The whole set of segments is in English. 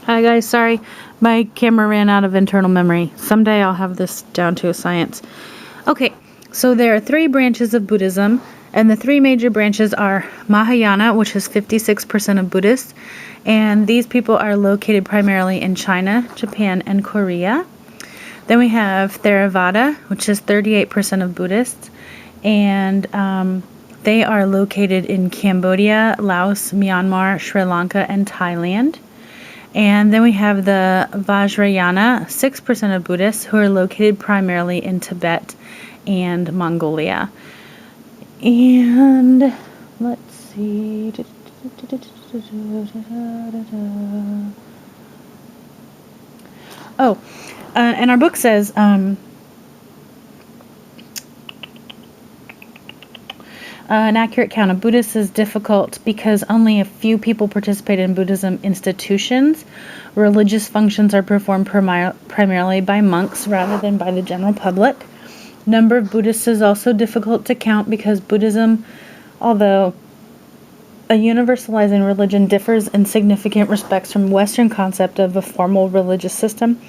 Hi guys, sorry, my camera ran out of internal memory. Someday I'll have this down to a science. Okay, so there are 3 branches of Buddhism, and the 3 major branches are Mahayana, which is 56% of Buddhists, and these people are located primarily in China, Japan, and Korea. Then we have Theravada, which is 38% of Buddhists, and they are located in Cambodia, Laos, Myanmar, Sri Lanka, and Thailand. And then we have the Vajrayana, 6% of Buddhists, who are located primarily in Tibet and Mongolia. And let's see. Oh, and our book says, an accurate count of Buddhists is difficult because only a few people participate in Buddhism institutions. Religious functions are performed primarily by monks rather than by the general public. Number of Buddhists is also difficult to count because Buddhism, although a universalizing religion, differs in significant respects from Western concept of a formal religious system,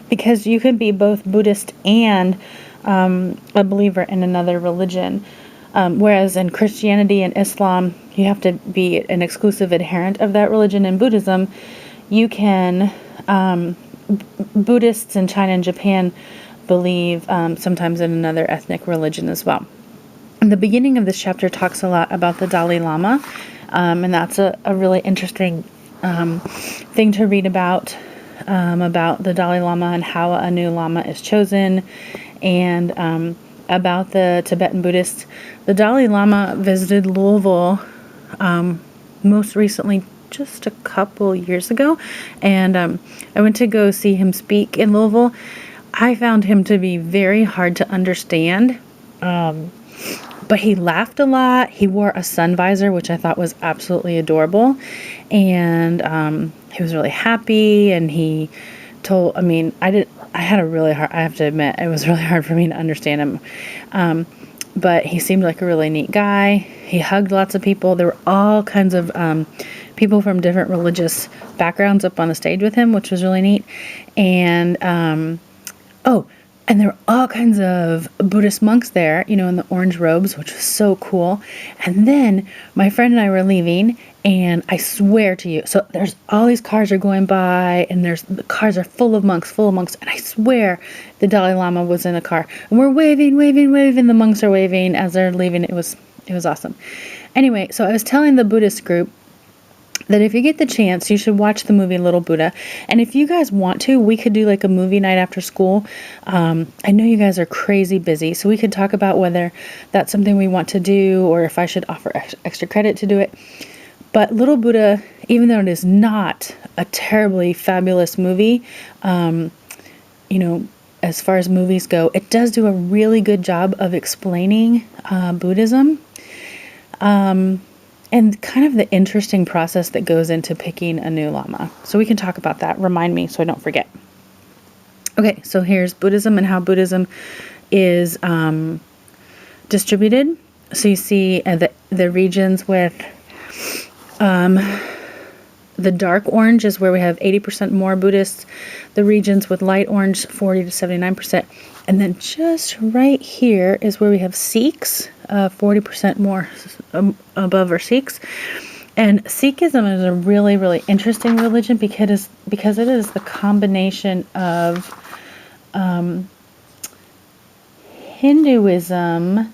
because you can be both Buddhist and a believer in another religion. Whereas in Christianity and Islam, you have to be an exclusive adherent of that religion. In Buddhism, you can, Buddhists in China and Japan believe sometimes in another ethnic religion as well. And the beginning of this chapter talks a lot about the Dalai Lama, and that's a really interesting thing to read about the Dalai Lama and how a new Lama is chosen, and about the Tibetan Buddhists. The Dalai Lama visited Louisville most recently, just a couple years ago, and I went to go see him speak in Louisville. I found him to be very hard to understand, but he laughed a lot. He wore a sun visor, which I thought was absolutely adorable, and he was really happy, and he told, I had a really hard, I have to admit, it was really hard for me to understand him. But he seemed like a really neat guy. He hugged lots of people. There were all kinds of people from different religious backgrounds up on the stage with him, which was really neat. And, and there were all kinds of Buddhist monks there, in the orange robes, which was so cool. And then my friend and I were leaving, and I swear to you, so there's all these cars are going by, and the cars are full of monks, and I swear the Dalai Lama was in a car. And we're waving, the monks are waving as they're leaving. It was awesome. Anyway, so I was telling the Buddhist group that if you get the chance, you should watch the movie Little Buddha. And if you guys want to, we could do like a movie night after school. I know you guys are crazy busy, so we could talk about whether that's something we want to do or if I should offer extra credit to do it. But Little Buddha, even though it is not a terribly fabulous movie, as far as movies go, it does do a really good job of explaining Buddhism. And kind of the interesting process that goes into picking a new Lama. So we can talk about that. Remind me so I don't forget. Okay, so here's Buddhism and how Buddhism is distributed. So you see the regions with the dark orange is where we have 80% more Buddhists. The regions with light orange, 40 to 79%. And then just right here is where we have Sikhs, 40% more above are Sikhs. And Sikhism is a really, really interesting religion because it is the combination of Hinduism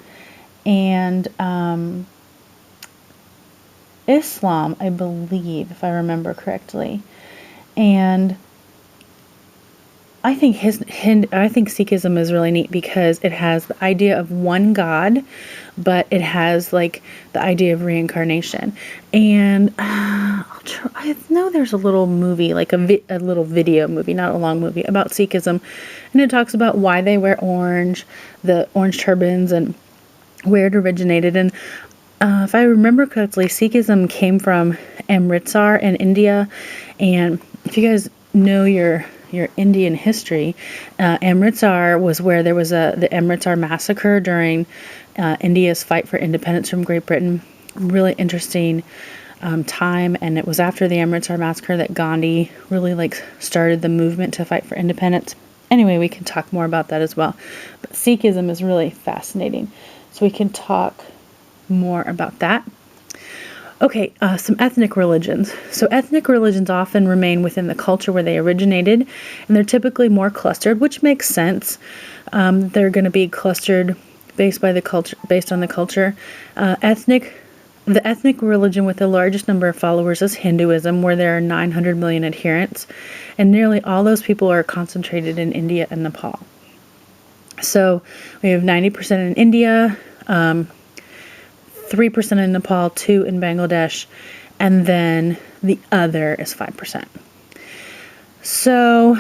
and Islam, I believe, if I remember correctly. And I think Sikhism is really neat because it has the idea of one God, but it has like the idea of reincarnation. And I know there's a little movie, like a little video movie, not a long movie, about Sikhism, and it talks about why they wear orange, the orange turbans, and where it originated. And if I remember correctly, Sikhism came from Amritsar in India, and if you guys know your Indian history, Amritsar was where there was the Amritsar massacre during India's fight for independence from Great Britain. Really interesting time, and it was after the Amritsar massacre that Gandhi really started the movement to fight for independence. Anyway, we can talk more about that as well. But Sikhism is really fascinating, so we can talk more about that. Okay, some ethnic religions. So ethnic religions often remain within the culture where they originated, and they're typically more clustered, which makes sense. They're going to be clustered based on the culture. The ethnic religion with the largest number of followers is Hinduism, where there are 900 million adherents, and nearly all those people are concentrated in India and Nepal. So we have 90% in India, 3% in Nepal, 2% in Bangladesh, and then the other is 5%. So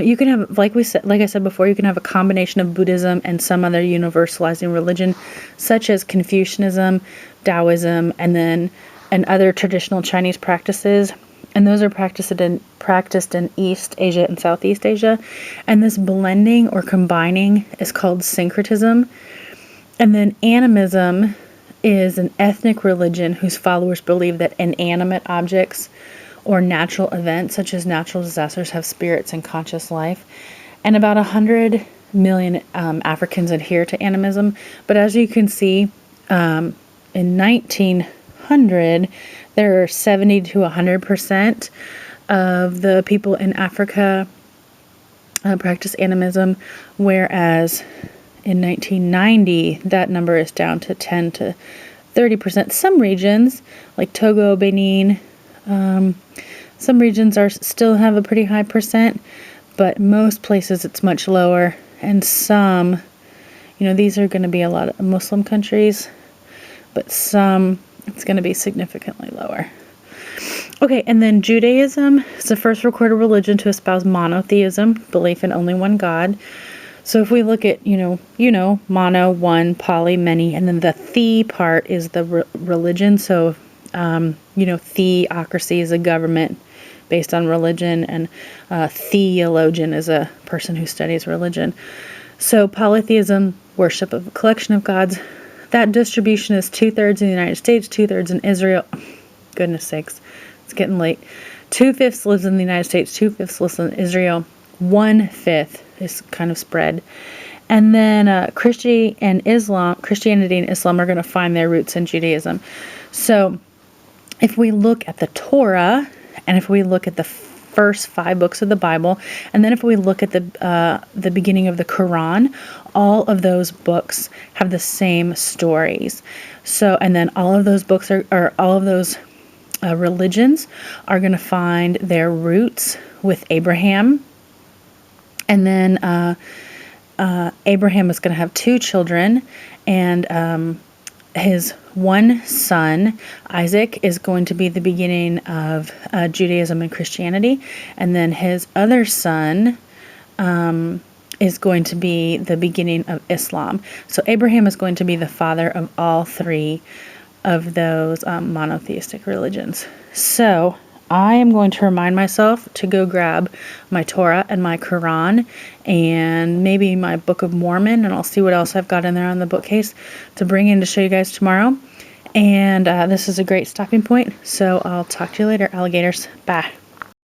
you can have, like I said before, you can have a combination of Buddhism and some other universalizing religion, such as Confucianism, Taoism, and other traditional Chinese practices. And those are practiced in East Asia and Southeast Asia. And this blending or combining is called syncretism. And then animism is an ethnic religion whose followers believe that inanimate objects or natural events, such as natural disasters, have spirits and conscious life. And about 100 million Africans adhere to animism. But as you can see, in 1900, there are 70 to 100% of the people in Africa practice animism, whereas in 1990, that number is down to 10 to 30%. Some regions, like Togo, Benin, some regions still have a pretty high percent, but most places it's much lower. And some, these are going to be a lot of Muslim countries, but some it's going to be significantly lower. Okay, and then Judaism is the first recorded religion to espouse monotheism, belief in only one God. So if we look at, mono, one, poly, many, and then the the part is the religion. So, theocracy is a government based on religion, and theologian is a person who studies religion. So polytheism, worship of a collection of gods. That distribution is 2/3 in the United States, 2/3 in Israel. Goodness sakes, it's getting late. 2/5 lives in the United States, 2/5 lives in Israel. 1/5 is kind of spread. And then Christianity and Islam are going to find their roots in Judaism. So if we look at the Torah, and if we look at the first 5 books of the Bible, and then if we look at the beginning of the Quran, all of those books have the same stories. So, and then all of those books religions are going to find their roots with Abraham. And then Abraham is going to have 2 children, and his one son, Isaac, is going to be the beginning of Judaism and Christianity. And then his other son is going to be the beginning of Islam. So Abraham is going to be the father of all 3 of those monotheistic religions. So I am going to remind myself to go grab my Torah and my Quran and maybe my Book of Mormon, and I'll see what else I've got in there on the bookcase to bring in to show you guys tomorrow. And this is a great stopping point, so I'll talk to you later, alligators. Bye.